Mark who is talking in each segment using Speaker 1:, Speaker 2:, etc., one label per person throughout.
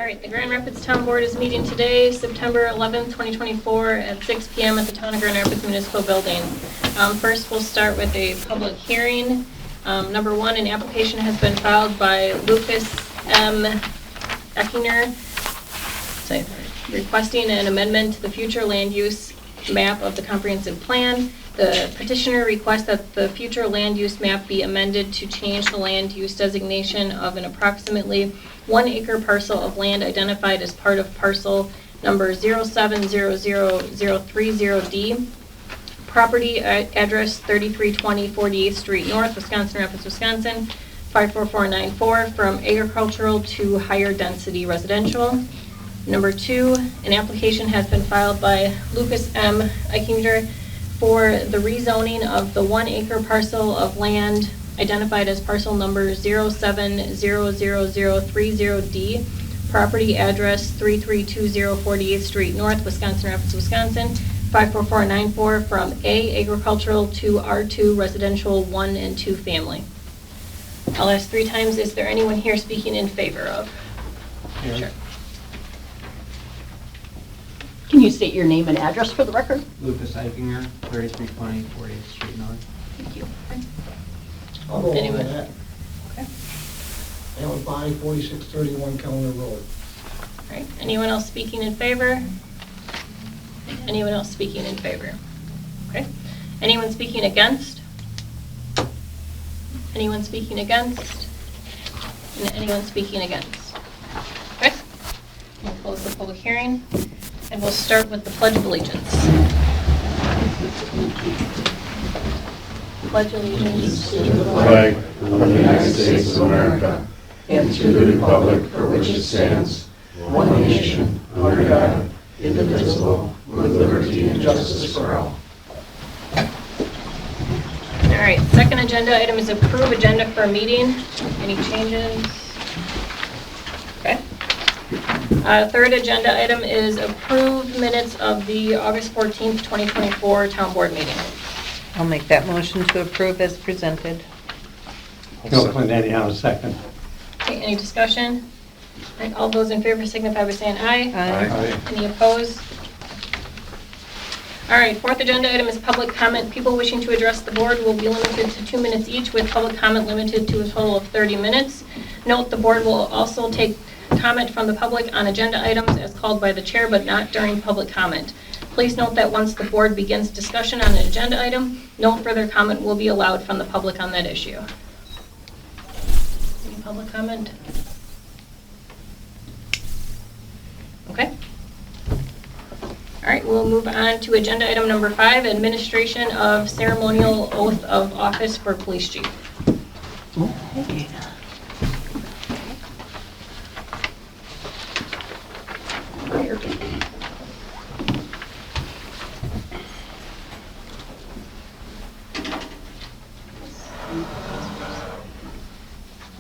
Speaker 1: All right, the Grand Rapids Town Board is meeting today, September 11th, 2024 at 6 p.m. at the Town of Grand Rapids Municipal Building. First, we'll start with a public hearing. Number one, an application has been filed by Lucas M. Eckinger, requesting an amendment to the future land use map of the comprehensive plan. The petitioner requests that the future land use map be amended to change the land use designation of an approximately 1 acre parcel of land identified as part of parcel number 0700030D. Property address 3320 48th Street North, Wisconsin Rapids, Wisconsin, 54494, from agricultural to higher density residential. Number two, an application has been filed by Lucas M. Eichinger for the rezoning of the 1 acre parcel of land identified as parcel number 0700030D, property address 3320 48th Street North, Wisconsin Rapids, Wisconsin, 54494, from A, agricultural to R2, residential 1 and 2 family. I'll ask 3 times, is there anyone here speaking in favor of?
Speaker 2: Here.
Speaker 1: Sure.
Speaker 3: Can you state your name and address for the record?
Speaker 2: Lucas Eichinger, 3320 48th Street North.
Speaker 1: Thank you. Okay.
Speaker 4: I'll go along
Speaker 1: Anyone?
Speaker 4: with that.
Speaker 1: Okay.
Speaker 4: Alan Bonnie, 4631 Kellner Road.
Speaker 1: All right, anyone else speaking in favor? Anyone else speaking in favor? Okay. Anyone speaking against? Anyone speaking against? And anyone speaking against? Okay. We'll close the public hearing, and we'll start with the Pledge of Allegiance. Pledge allegiance to
Speaker 5: the flag of the United States of America and to the republic for which it stands, one nation, under God, indivisible, with liberty and justice for all.
Speaker 1: All right, second agenda item is approve agenda for a meeting. Any changes? Okay. Third agenda item is approve minutes of the August 14th, 2024 Town Board meeting.
Speaker 6: I'll make that motion to approve as presented.
Speaker 2: Bill Clinton, I'll second.
Speaker 1: Okay, any discussion? All right, all those in favor signify by saying aye.
Speaker 6: Aye.
Speaker 1: Any opposed? All right, fourth agenda item is public comment. People wishing to address the board will be limited to 2 minutes each, with public comment limited to a total of 30 minutes. Note the board will also take comment from the public on agenda items as called by the chair, but not during public comment. Please note that once the board begins discussion on an agenda item, no further comment will be allowed from the public on that issue. Any public comment? Okay. All right, we'll move on to agenda item number 5, administration of ceremonial oath of office for police chief.
Speaker 3: Okay.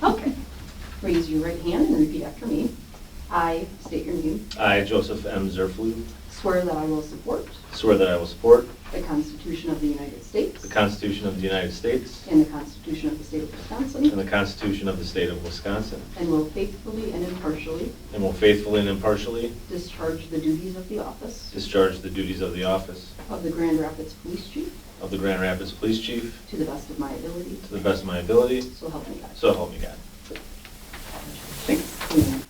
Speaker 3: Okay. Raise your right hand and repeat after me. I state your name.
Speaker 7: I, Joseph M. Zerflu,
Speaker 3: Swear that I will support
Speaker 7: swear that I will support
Speaker 3: the Constitution of the United States
Speaker 7: the Constitution of the United States
Speaker 3: and the Constitution of the State of Wisconsin,
Speaker 7: and the Constitution of the State of Wisconsin,
Speaker 3: and will faithfully and impartially
Speaker 7: and will faithfully and impartially
Speaker 3: discharge the duties of the office
Speaker 7: discharge the duties of the office
Speaker 3: of the Grand Rapids Police Chief
Speaker 7: of the Grand Rapids Police Chief
Speaker 3: to the best of my ability.
Speaker 7: to the best of my ability,
Speaker 3: So help me God.
Speaker 7: so help me God.
Speaker 3: Thanks.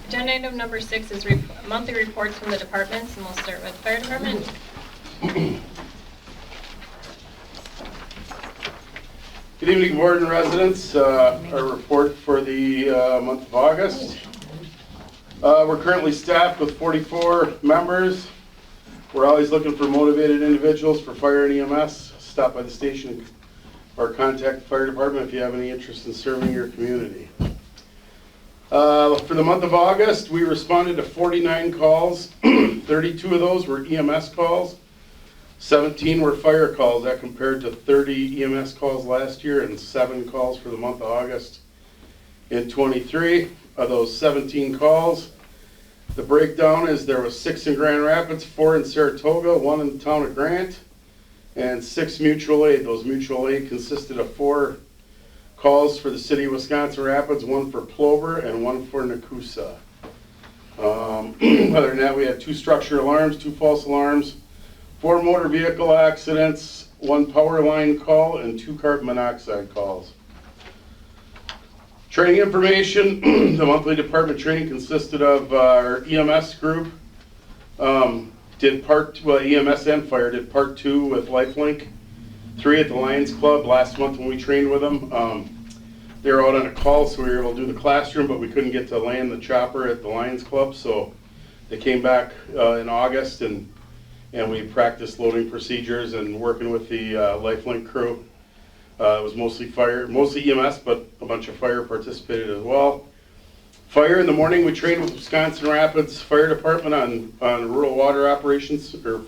Speaker 1: Agenda item number 6 is monthly reports from the departments, and we'll start with fire department.
Speaker 5: Good evening, board and residents. Our report for the month of August. We're currently staffed with 44 members. We're always looking for motivated individuals for fire and EMS. Stop by the station or contact the fire department if you have any interest in serving your community. For the month of August, we responded to 49 calls. 32 of those were EMS calls. 17 were fire calls. That compared to 30 EMS calls last year and 7 calls for the month of August in 23. Of those 17 calls, the breakdown is there was 6 in Grand Rapids, 4 in Saratoga, 1 in the town of Grant, and 6 mutual aid. Those mutual aid consisted of 4 calls for the city of Wisconsin Rapids, 1 for Plover, and 1 for Nakusa. Other than that, we had 2 structure alarms, 2 false alarms, 4 motor vehicle accidents, 1 power line call, and 2 carbon monoxide calls. Training information, the monthly department training consisted of our EMS group, EMS and fire did part 2 with LifeLink, 3 at the Lions Club last month when we trained with them. They were out on a call, so we were able to do the classroom, but we couldn't get to land the chopper at the Lions Club, so they came back in August and we practiced loading procedures and working with the LifeLink crew. It was mostly fire, mostly EMS, but a bunch of fire participated as well. Fire in the morning, we trained with Wisconsin Rapids Fire Department on rural water operations, or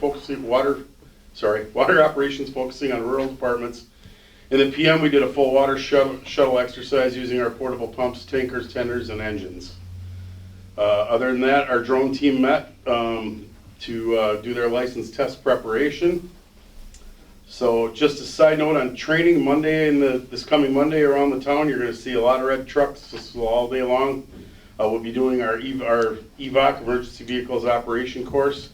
Speaker 5: water operations focusing on rural departments. In the PM, we did a full water shuttle exercise using our portable pumps, tankers, tenders, and engines. Other than that, our drone team met to do their license test preparation. So just a side note on training, Monday and this coming Monday around the town, you're going to see a lot of red trucks just all day long. We'll be doing our EVOC, Emergency Vehicles Operation course.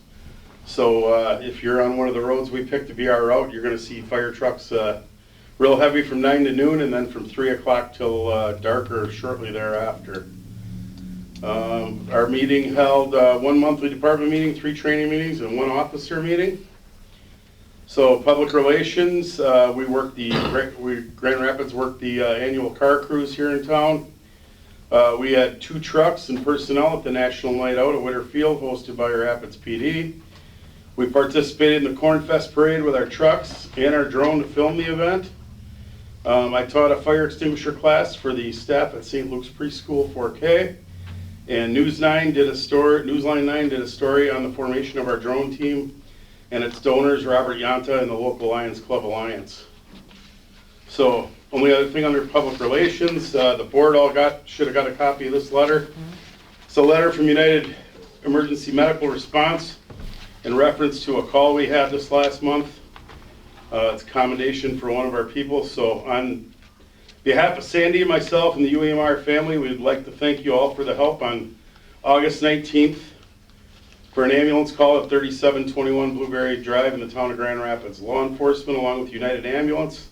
Speaker 5: So if you're on one of the roads we picked to be our route, you're going to see fire trucks real heavy from 9 to noon and then from 3 o'clock till dark or shortly thereafter. Our meeting held 1 monthly department meeting, 3 training meetings, and 1 officer meeting. So public relations, Grand Rapids worked the annual car cruise here in town. We had 2 trucks and personnel at the National Night Out at Whitterfield, hosted by our Rapids PD. We participated in the Corn Fest Parade with our trucks and our drone to film the event. I taught a fire extinguisher class for the staff at St. Luke's Preschool 4K. And Newsline 9 did a story on the formation of our drone team and its donors, Robert Yanta and the local Lions Club Alliance. So, only other thing under public relations, the board should have got a copy of this letter. It's a letter from United Emergency Medical Response in reference to a call we had this last month. It's a commendation for one of our people. So on behalf of Sandy and myself and the UEMR family, we'd like to thank you all for the help on August 19th. For an ambulance call at 3721 Blueberry Drive in the town of Grand Rapids. Law enforcement, along with United Ambulance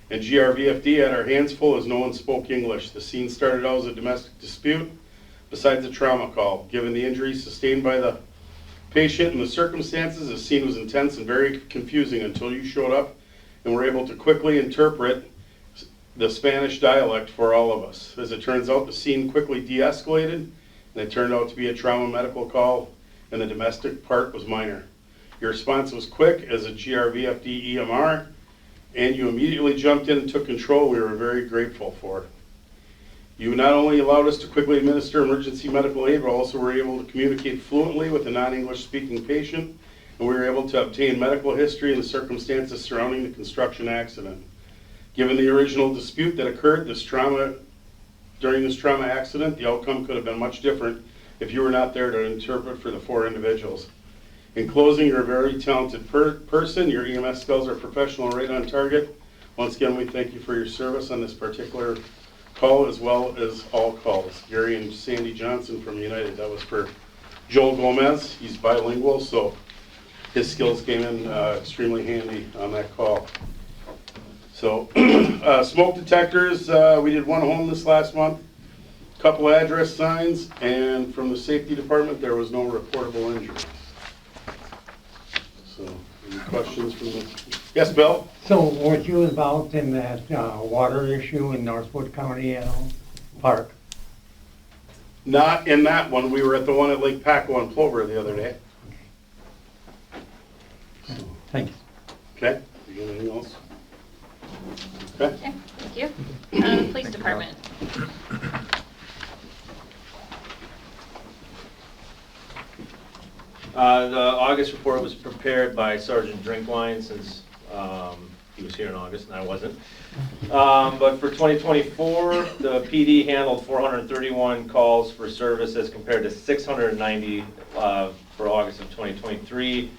Speaker 5: and GRVFD, had our hands full as no one spoke English. The scene started out as a domestic dispute, besides a trauma call. Given the injuries sustained by the patient and the circumstances, the scene was intense and very confusing until you showed up and were able to quickly interpret the Spanish dialect for all of us. As it turns out, the scene quickly de-escalated, and it turned out to be a trauma medical call, and the domestic part was minor. Your response was quick as a GRVFD EMR, and you immediately jumped in and took control. We were very grateful for. You not only allowed us to quickly administer emergency medical aid, but also were able to communicate fluently with a non-English speaking patient, and we were able to obtain medical history and the circumstances surrounding the construction accident. Given the original dispute that occurred during this trauma accident, the outcome could have been much different if you were not there to interpret for the 4 individuals. In closing, you're a very talented person. Your EMS skills are professional and right on target. Once again, we thank you for your service on this particular call, as well as all calls. Gary and Sandy Johnson from United. That was for Joel Gomez. He's bilingual, so his skills came in extremely handy on that call. So, smoke detectors, we did 1 home this last month. Couple address signs, and from the safety department, there was no reportable injuries. So, any questions from the... Yes, Bill?
Speaker 8: So were you involved in that water issue in Northwood County at all? Park?
Speaker 5: Not in that one. We were at the one at Lake Paco and Plover the other day.
Speaker 8: Thanks.
Speaker 5: Okay, you got anything else? Okay.
Speaker 1: Okay, thank you. Police department.
Speaker 7: The August report was prepared by Sergeant Drinkwine since he was here in August and I wasn't. But for 2024, the PD handled 431 calls for service as compared to 690 for August of 2023.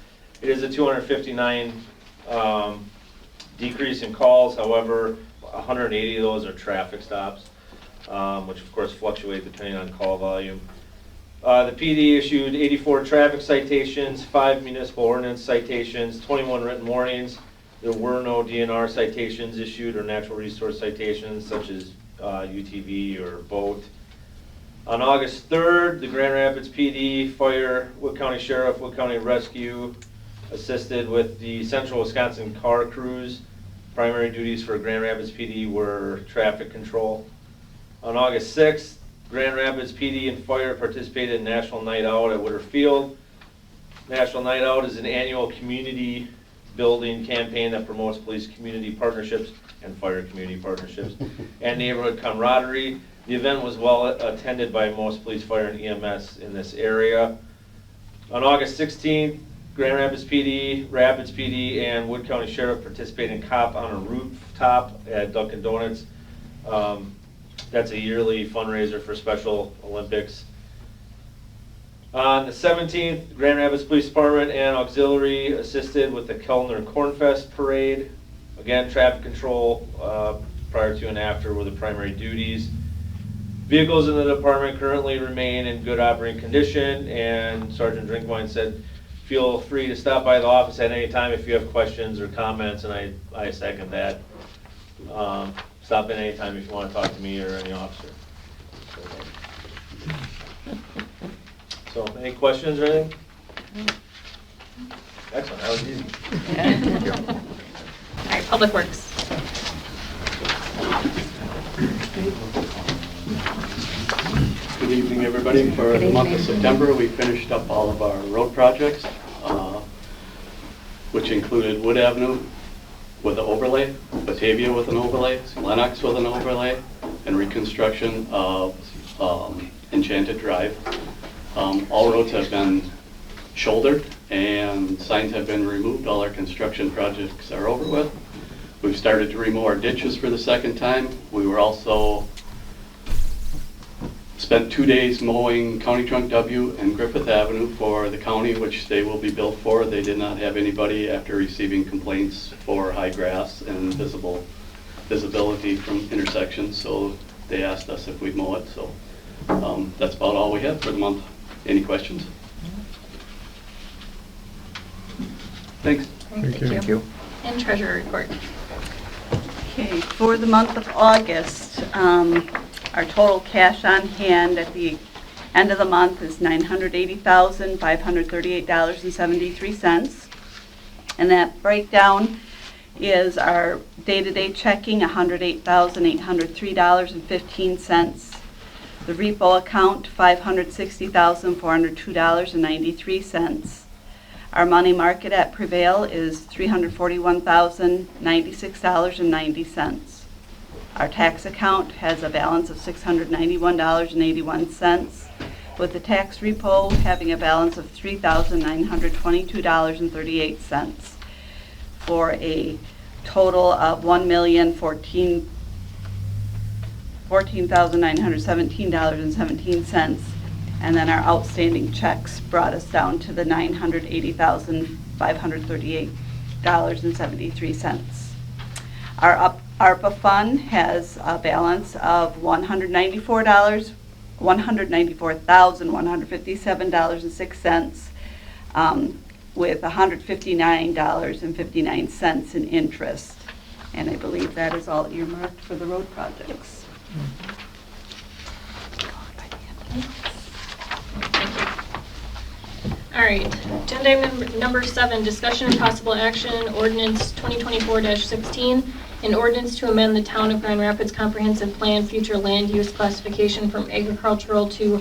Speaker 7: It is a 259 decrease in calls. However, 180 of those are traffic stops, which of course fluctuate depending on call volume. The PD issued 84 traffic citations, 5 municipal ordinance citations, 21 written warnings. There were no DNR citations issued or natural resource citations such as UTV or boat. On August 3rd, the Grand Rapids PD, Fire, Wood County Sheriff, Wood County Rescue assisted with the Central Wisconsin car crews. Primary duties for Grand Rapids PD were traffic control. On August 6th, Grand Rapids PD and Fire participated in National Night Out at Woodard Field. National Night Out is an annual community building campaign that promotes police community partnerships and fire community partnerships and neighborhood camaraderie. The event was well attended by most police, fire, and EMS in this area. On August 16th, Grand Rapids PD, and Wood County Sheriff participated in Cop on a Rooftop at Dunkin' Donuts. That's a yearly fundraiser for Special Olympics. On the 17th, Grand Rapids Police Department and Auxiliary assisted with the Kellner Cornfest Parade. Again, traffic control prior to and after were the primary duties. Vehicles in the department currently remain in good operating condition, and Sergeant Drinkwine said, feel free to stop by the office at any time if you have questions or comments, and I second that. Stop in any time if you want to talk to me or any officer. So, any questions or anything? Excellent, that was easy.
Speaker 1: All right, Public Works.
Speaker 9: Good evening, everybody. For the month of September, we finished up all of our road projects, which included Wood Avenue with an overlay, Batavia with an overlay, Lenox with an overlay, and reconstruction of Enchanted Drive. All roads have been shouldered and signs have been removed. All our construction projects are over with. We've started to remove our ditches for the second time. We were also spent 2 days mowing County Trunk W and Griffith Avenue for the county, which they will be billed for. They did not have anybody after receiving complaints for high grass and visibility from intersections, so they asked us if we'd mow it. So that's about all we have for the month. Any questions? Thanks.
Speaker 1: Thank you. And Treasurer Report.
Speaker 10: Okay, for the month of August, our total cash on hand at the end of the month is $980,538.73. And that breakdown is our day-to-day checking, $108,803.15. The repo account, $560,402.93. Our money market at Prevail is $341,096.90. Our tax account has a balance of $691.81, with the tax repo having a balance of $3,922.38, for a total of $1,014,917.17. And then our outstanding checks brought us down to the $980,538.73. Our ARPA fund has a balance of $194,157.06, with $159.59 in interest. And I believe that is all earmarked for the road projects.
Speaker 1: All right, agenda item number 7, discussion and possible action, ordinance 2024-16, an ordinance to amend the Town of Grand Rapids Comprehensive Plan future land use classification from agricultural to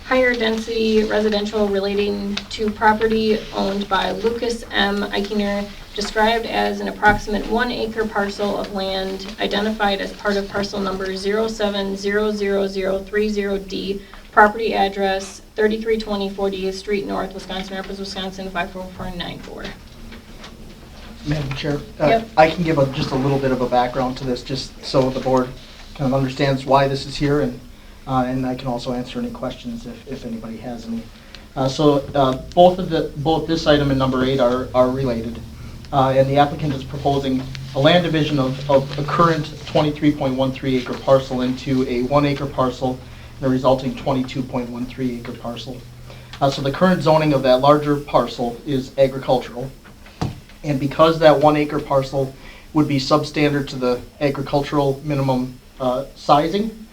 Speaker 1: higher density residential relating to property owned by Lucas M. Eichinger, described as an approximate 1 acre parcel of land identified as part of parcel number 0700030D, property address 3320 48th Street North, Wisconsin Rapids, Wisconsin 54494.
Speaker 11: Madam Chair,
Speaker 1: Yep.
Speaker 11: I can give just a little bit of a background to this, just so the board kind of understands why this is here, and I can also answer any questions if anybody has any. Both this item and number 8 are related, and the applicant is proposing a land division of a current 23.13 acre parcel into a 1 acre parcel and a resulting 22.13 acre parcel. So the current zoning of that larger parcel is agricultural. And because that 1 acre parcel would be substandard to the agricultural minimum sizing,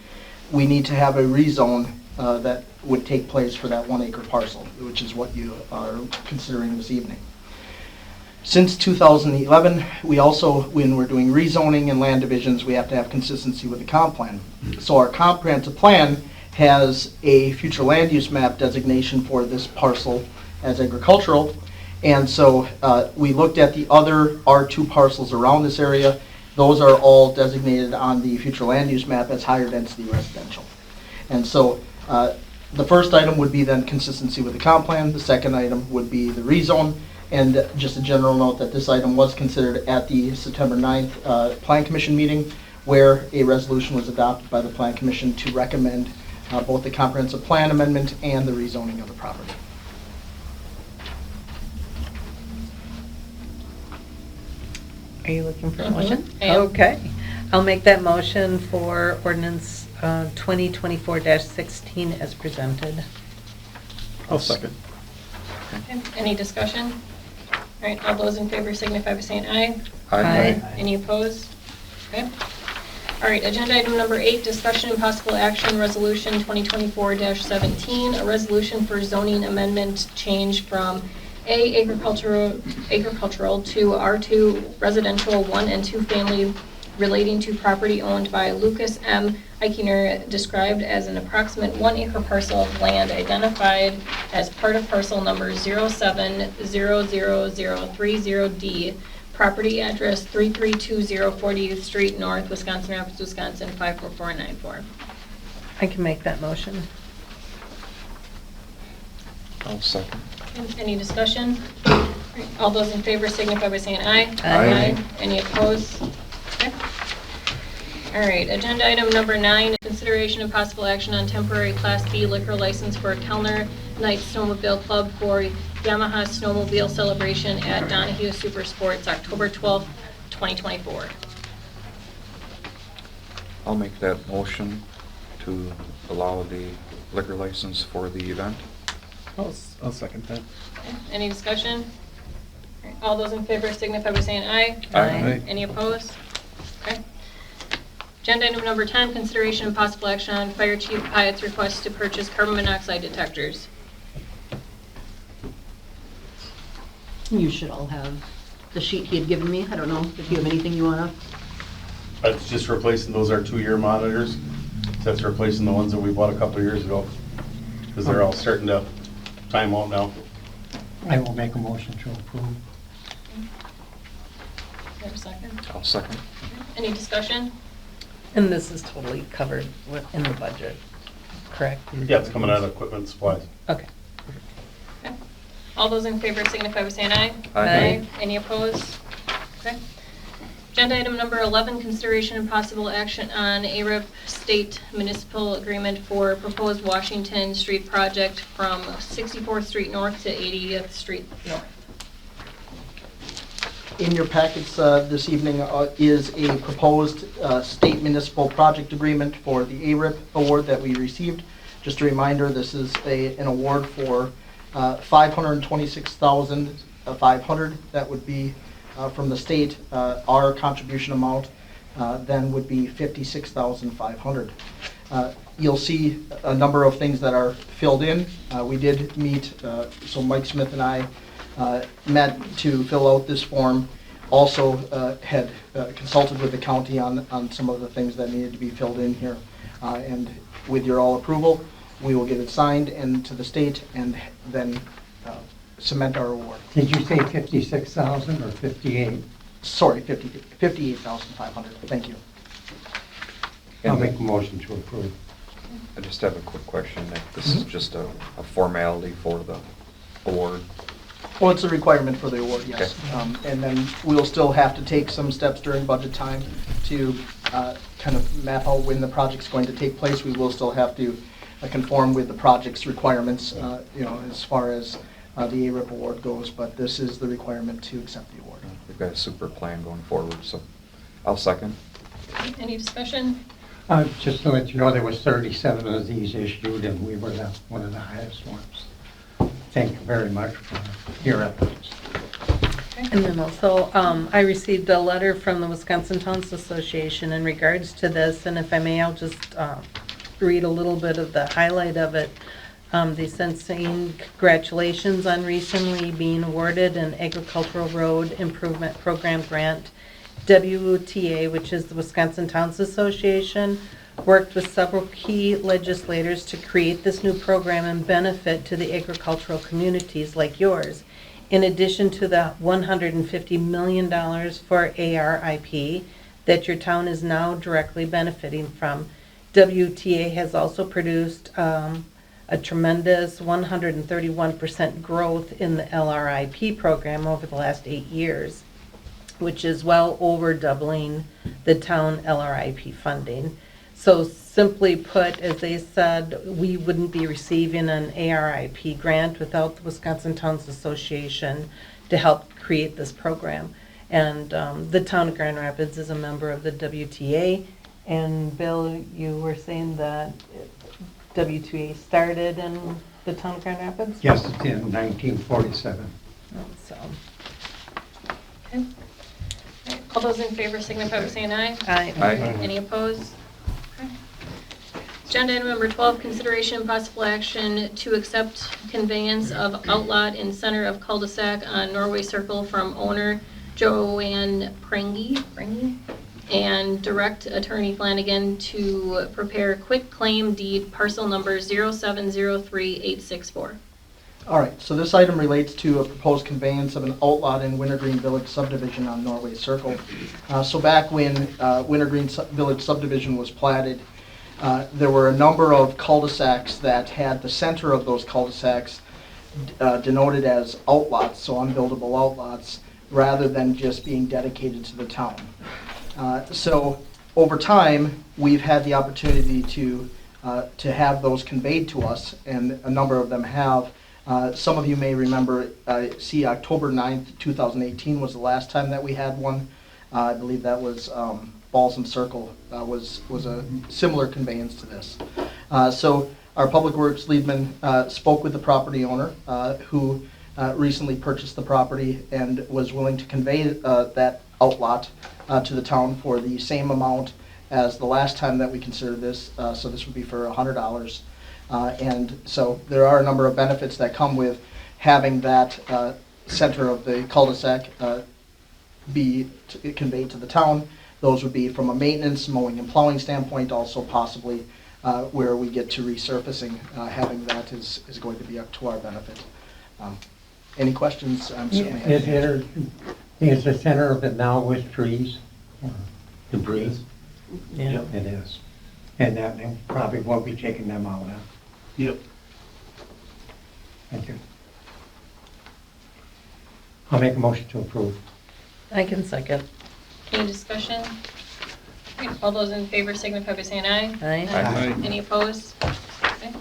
Speaker 11: we need to have a rezone that would take place for that 1 acre parcel, which is what you are considering this evening. Since 2011, we also, when we're doing rezoning and land divisions, we have to have consistency with the comp plan. So our comprehensive plan has a future land use map designation for this parcel as agricultural. And so we looked at the other R2 parcels around this area. Those are all designated on the future land use map as higher density residential. And so the first item would be then consistency with the comp plan. The second item would be the rezone. And just a general note that this item was considered at the September 9th Plan Commission meeting, where a resolution was adopted by the Plan Commission to recommend both the comprehensive plan amendment and the rezoning of the property.
Speaker 6: Are you looking for a
Speaker 1: Mhm.
Speaker 6: motion?
Speaker 1: I am.
Speaker 6: Okay. I'll make that motion for ordinance 2024-16 as presented.
Speaker 12: I'll second.
Speaker 1: Okay. Any discussion? All right, all those in favor signify by saying aye.
Speaker 6: Aye.
Speaker 1: Any opposed? Okay. All right, agenda item number 8, discussion and possible action, resolution 2024-17, a resolution for zoning amendment change from A, agricultural to R2 residential 1 and 2 family relating to property owned by Lucas M. Eichinger, described as an approximate 1 acre parcel of land identified as part of parcel number 0700030D, property address 3320 40th Street North, Wisconsin Rapids, Wisconsin 54494.
Speaker 6: I can make that motion.
Speaker 12: I'll second.
Speaker 1: Any discussion? All those in favor signify by saying aye.
Speaker 6: Aye.
Speaker 1: Any opposed? Okay. All right, agenda item number 9, consideration of possible action on temporary Class B liquor license for Kellner Night Snowmobile Club for Yamaha Snowmobile Celebration at Donahue Super Sports, October 12th, 2024.
Speaker 12: I'll make that motion to allow the liquor license for the event.
Speaker 2: I'll second that.
Speaker 1: Okay. Any discussion? All right, all those in favor signify by saying aye.
Speaker 12: Aye.
Speaker 1: Any opposed? Okay. Agenda item number 10, consideration and possible action on Fire Chief Pyatt's request to purchase carbon monoxide detectors.
Speaker 3: You should all have the sheet he had given me. I don't know if you have anything you want to.
Speaker 5: It's just replacing, those are 2-year monitors. So that's replacing the ones that we bought a couple of years ago. Because they're all starting to time out now.
Speaker 8: I will make a motion to approve.
Speaker 1: Have a second?
Speaker 12: I'll second.
Speaker 1: Any discussion?
Speaker 6: And this is totally covered in the budget, correct?
Speaker 5: Yeah, it's coming out of equipment supplies.
Speaker 6: Okay.
Speaker 1: Okay. All those in favor signify by saying aye.
Speaker 6: Aye.
Speaker 1: Any opposed? Okay. Agenda item number 11, consideration and possible action on ARIP state municipal agreement for proposed Washington Street project from 64th Street North to 80th Street North.
Speaker 11: In your packets this evening is a proposed state municipal project agreement for the ARIP award that we received. Just a reminder, this is an award for $526,500. That would be from the state. Our contribution amount then would be $56,500. You'll see a number of things that are filled in. We did meet, so Mike Smith and I met to fill out this form. Also had consulted with the county on some of the things that needed to be filled in here. And with your all approval, we will get it signed and to the state and then cement our award.
Speaker 8: Did you say 56,000 or 58?
Speaker 11: Sorry, $58,500. Thank you.
Speaker 8: I'll make a motion to approve.
Speaker 12: I just have a quick question, Nick. This is just a formality for the award.
Speaker 11: Well, it's a requirement for the award, yes.
Speaker 12: Okay.
Speaker 11: And then we'll still have to take some steps during budget time to kind of map out when the project's going to take place. We will still have to conform with the project's requirements, as far as the ARIP award goes, but this is the requirement to accept the award.
Speaker 12: We've got a super plan going forward, so I'll second.
Speaker 1: Any discussion?
Speaker 8: Just to let you know, there was 37 of these issued, and we were one of the highest ones. Thank you very much for your efforts.
Speaker 6: And then also, I received a letter from the Wisconsin Towns Association in regards to this, and if I may, I'll just read a little bit of the highlight of it. They sent saying congratulations on recently being awarded an agricultural road improvement program grant. WTA, which is the Wisconsin Towns Association, worked with several key legislators to create this new program and benefit to the agricultural communities like yours. In addition to the $150 million for ARIP that your town is now directly benefiting from, WTA has also produced a tremendous 131% growth in the LRIP program over the last 8 years, which is well over doubling the town LRIP funding. So simply put, as they said, we wouldn't be receiving an ARIP grant without the Wisconsin Towns Association to help create this program. And the town of Grand Rapids is a member of the WTA. And Bill, you were saying that WTA started in the town of Grand Rapids?
Speaker 8: Yes, it's in 1947.
Speaker 6: So,
Speaker 1: Okay. All those in favor signify by saying aye.
Speaker 6: Aye.
Speaker 12: Aye.
Speaker 1: Any opposed? Okay. Agenda item number 12, consideration and possible action to accept conveyance of outlot in center of cul-de-sac on Norway Circle from owner Joanne Prangy, and direct attorney Flanagan to prepare quick claim deed parcel number 0703864.
Speaker 11: All right, so this item relates to a proposed conveyance of an outlot in Wintergreen Village subdivision on Norway Circle. So back when Wintergreen Village subdivision was platted, there were a number of cul-de-sacs that had the center of those cul-de-sacs denoted as outlots, so unbuildable outlots, rather than just being dedicated to the town. So over time, we've had the opportunity to have those conveyed to us, and a number of them have. Some of you may remember, October 9th, 2018 was the last time that we had one. I believe that was Balsam Circle was a similar conveyance to this. So our Public Works leadman spoke with the property owner who recently purchased the property and was willing to convey that outlot to the town for the same amount as the last time that we considered this. So this would be for $100. And so there are a number of benefits that come with having that center of the cul-de-sac be conveyed to the town. Those would be from a maintenance, mowing and plowing standpoint, also possibly where we get to resurfacing. Having that is going to be up to our benefit. Any questions? I'm certainly happy to answer.
Speaker 8: Is the center of it now with trees or debris?
Speaker 6: yeah.
Speaker 8: It is. And that they probably won't be taking them out now.
Speaker 4: Yep.
Speaker 8: Thank you. I'll make a motion to approve.
Speaker 6: I can second.
Speaker 1: Any discussion? Okay, all those in favor signify by saying aye.
Speaker 6: Aye.
Speaker 12: Aye.
Speaker 1: Any opposed? Okay.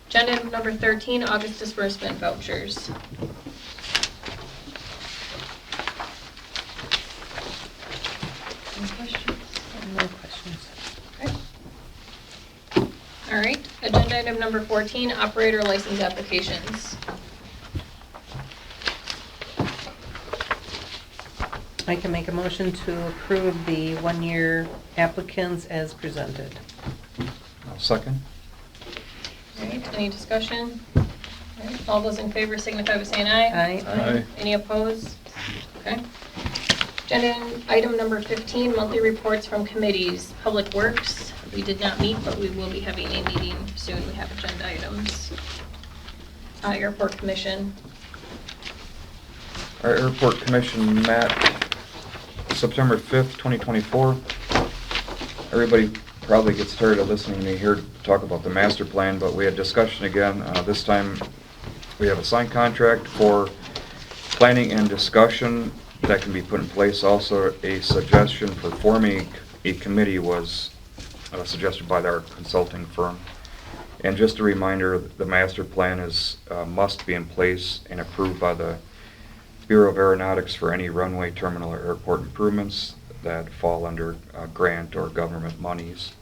Speaker 1: Agenda item number 13, August disbursement vouchers. Any questions?
Speaker 6: No questions.
Speaker 1: Okay. All right, agenda item number 14, operator license applications.
Speaker 6: I can make a motion to approve the one-year applicants as presented.
Speaker 12: I'll second.
Speaker 1: All right, any discussion? All right, all those in favor signify by saying aye.
Speaker 6: Aye.
Speaker 12: Aye.
Speaker 1: Any opposed? Okay. Agenda item number 15, monthly reports from committees. Public Works, we did not meet, but we will be having a meeting soon. We have agenda items. Airport Commission.
Speaker 12: Our Airport Commission met September 5th, 2024. Everybody probably get tired of listening to me here talk about the master plan, but we had discussion again. This time, we have a signed contract for planning and discussion that can be put in place. Also, a suggestion for forming a committee was suggested by our consulting firm. And just a reminder, the master plan is must be in place and approved by the Bureau of Aeronautics for any runway, terminal, or airport improvements that fall under grant or government monies.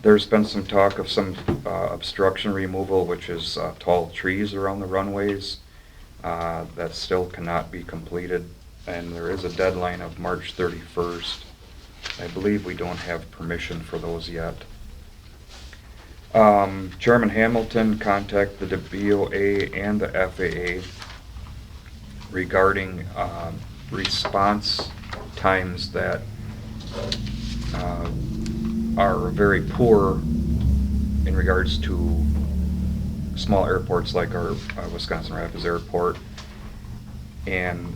Speaker 12: There's been some talk of some obstruction removal, which is tall trees around the runways that still cannot be completed, and there is a deadline of March 31st. I believe we don't have permission for those yet. Chairman Hamilton contacted the BOA and the FAA regarding response times that are very poor in regards to small airports like our Wisconsin Rapids Airport and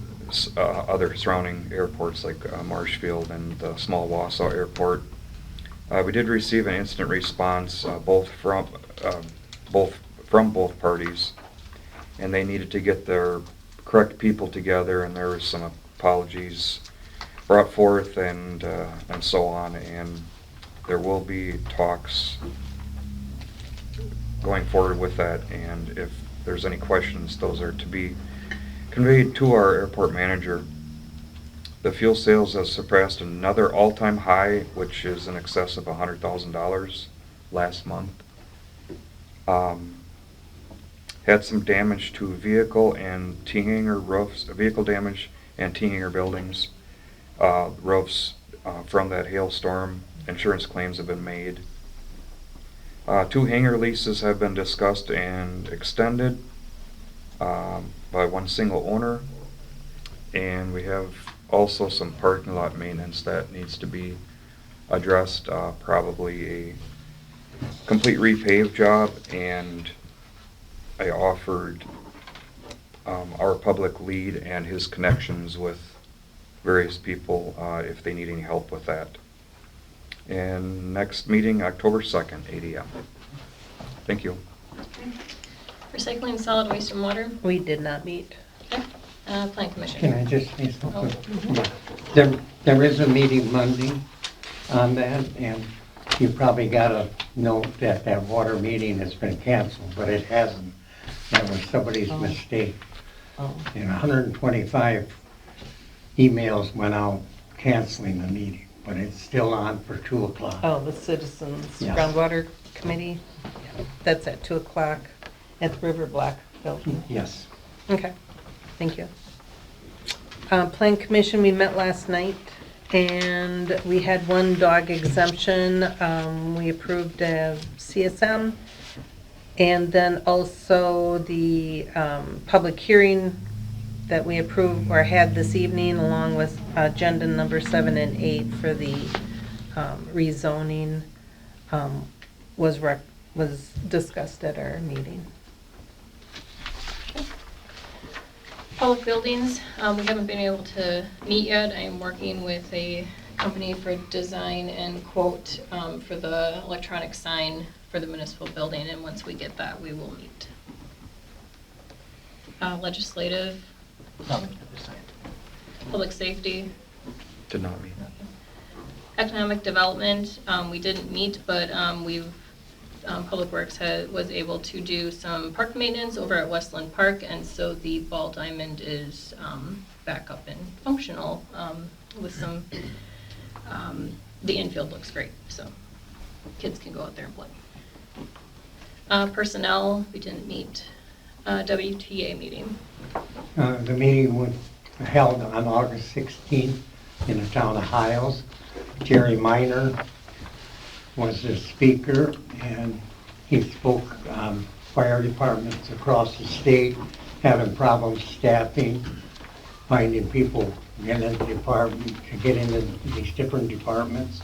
Speaker 12: other surrounding airports like Marshfield and the small Wausau Airport. We did receive an instant response from both parties, and they needed to get their correct people together, and there was some apologies brought forth and so on, and there will be talks going forward with that, and if there's any questions, those are to be conveyed to our airport manager. The fuel sales has surpassed another all-time high, which is in excess of $100,000 last month. Had some damage to vehicle and T-hanger roofs, vehicle damage and T-hanger buildings. Roofs from that hailstorm. Insurance claims have been made. 2 hangar leases have been discussed and extended by one single owner. And we have also some parking lot maintenance that needs to be addressed, probably a complete repave job, and I offered our public lead and his connections with various people if they need any help with that. And next meeting, October 2nd, 8 a.m. Thank you.
Speaker 1: Recycling, solid waste, and water.
Speaker 6: We did not meet.
Speaker 1: Okay. Plan Commission.
Speaker 8: Can I just say something? There is a meeting Monday on that, and you probably got a note that that water meeting has been canceled, but it hasn't. That was somebody's mistake. And 125 emails went out canceling the meeting, but it's still on for 2 o'clock.
Speaker 6: Oh, the Citizens
Speaker 8: Yes.
Speaker 6: Groundwater Committee? That's at 2 o'clock at the River Block building.
Speaker 8: Yes.
Speaker 6: Okay, thank you. Plan Commission, we met last night, and we had one dog exemption. We approved a CSM, and then also the public hearing that we approved or had this evening, along with agenda number 7 and 8 for the rezoning, was discussed at our meeting.
Speaker 1: Public buildings, we haven't been able to meet yet. I am working with a company for design and quote for the electronic sign for the municipal building, and once we get that, we will meet. Legislative, public safety,
Speaker 12: Did not meet.
Speaker 1: economic development, we didn't meet, but Public Works was able to do some park maintenance over at Westland Park, and so the ball diamond is back up and functional with some, the infield looks great, so kids can go out there and play. Personnel, we didn't meet. WTA meeting.
Speaker 8: The meeting was held on August 16th in the town of Hiles. Jerry Miner was the speaker, and he spoke fire departments across the state having problems staffing, finding people getting into these different departments.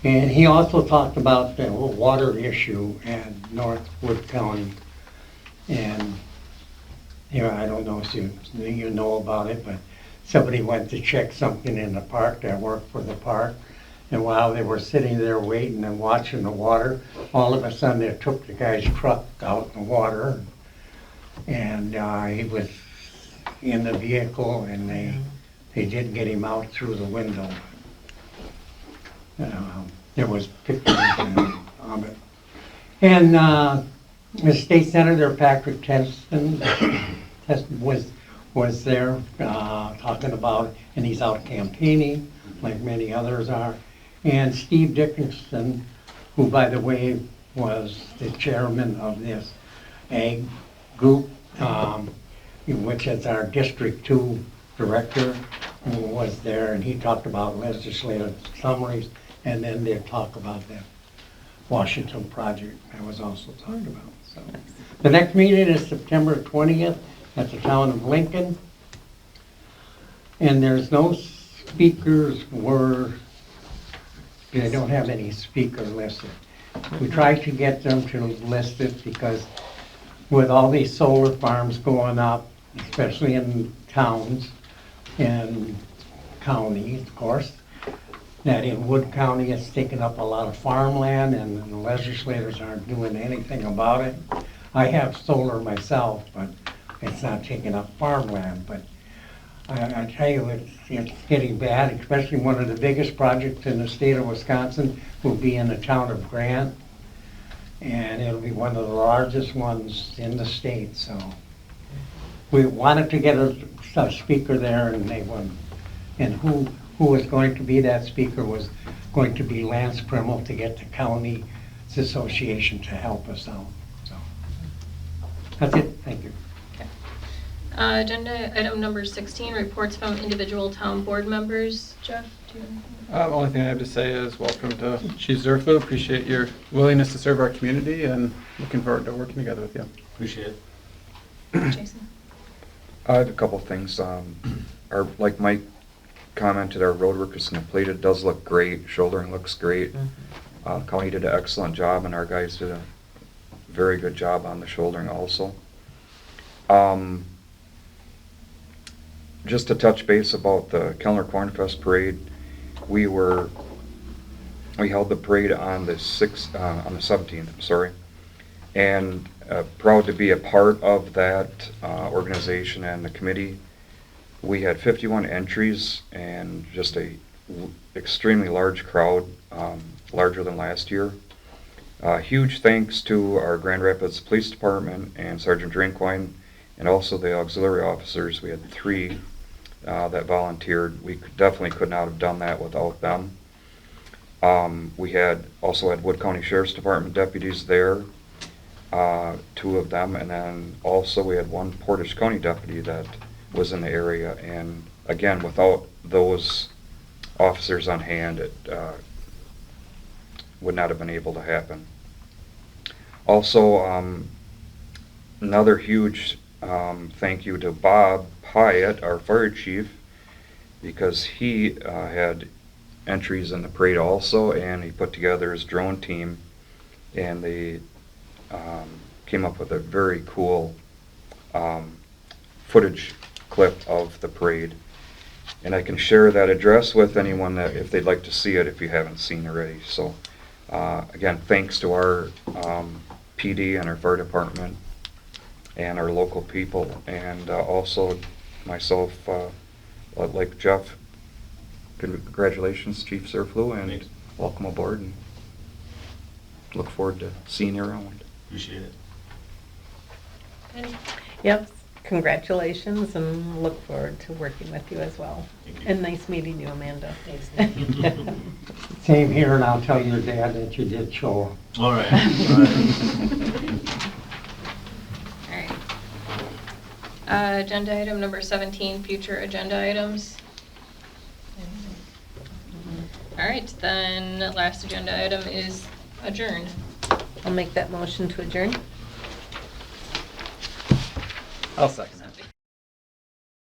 Speaker 8: And he also talked about the water issue in Northwood County. And I don't know if you know about it, but somebody went to check something in the park that worked for the park, And while they were sitting there waiting and watching the water, all of a sudden they took the guy's truck out in the water. And he was in the vehicle, and they did get him out through the window. There was pictures of it. And the state senator, Patrick Teston, was there talking about it, and he's out campaigning, like many others are. And Steve Dickinson, who, by the way, was the chairman of this ag group, which is our District 2 director, was there, and he talked about legislative summaries, and then they'll talk about the Washington project that was also talked about. So the next meeting is September 20th at the town of Lincoln, and there's no speakers they don't have any speaker listed. We tried to get them to list it because with all these solar farms going up, especially in towns and counties, of course, that in Wood County it's taken up a lot of farmland and the legislators aren't doing anything about it. I have solar myself, but it's not taking up farmland. But I tell you, it's getting bad, especially one of the biggest projects in the state of Wisconsin will be in the town of Grant. And it'll be one of the largest ones in the state, so. We wanted to get a speaker there, and they wouldn't. And who was going to be that speaker was going to be Lance Primmel to get the county's association to help us out, so. That's it, thank you.
Speaker 1: Agenda item number 16, reports from individual town board members. Jeff, do you?
Speaker 13: The only thing I have to say is welcome to Chief Zerflu. Appreciate your willingness to serve our community and looking forward to working together with you.
Speaker 7: Appreciate it.
Speaker 1: Jason?
Speaker 12: I have a couple of things. Like Mike commented, our road work is completed. It does look great. Shouldering looks great. County did an excellent job, and our guys did a very good job on the shouldering also. Just to touch base about the Kellner Cornfest Parade, we held the parade on the 17th, and proud to be a part of that organization and the committee. We had 51 entries and just a extremely large crowd, larger than last year. Huge thanks to our Grand Rapids Police Department and Sergeant Drinkwine, and also the auxiliary officers. We had 3 that volunteered. We definitely could not have done that without them. We also had Wood County Sheriff's Department deputies there, 2 of them, and then also we had 1 Portage County deputy that was in the area, and again, without those officers on hand, it would not have been able to happen. Also, another huge thank you to Bob Hyatt, our fire chief, because he had entries in the parade also, and he put together his drone team, and they came up with a very cool footage clip of the parade. And I can share that address with anyone that if they'd like to see it, if you haven't seen already. So again, thanks to our PD and our fire department and our local people, and also myself, like Jeff. Congratulations, Chief Zerflu, and
Speaker 7: Thanks.
Speaker 12: Welcome aboard, and look forward to seeing you around.
Speaker 7: Appreciate it.
Speaker 1: Penny?
Speaker 6: Yep, congratulations, and look forward to working with you as well.
Speaker 7: Thank you.
Speaker 6: And nice meeting you, Amanda.
Speaker 8: Same here, and I'll tell your dad that you did show up.
Speaker 7: All right.
Speaker 1: All right. Agenda item number 17, future agenda items. All right, then last agenda item is adjourn.
Speaker 6: I'll make that motion to adjourn.
Speaker 13: I'll second.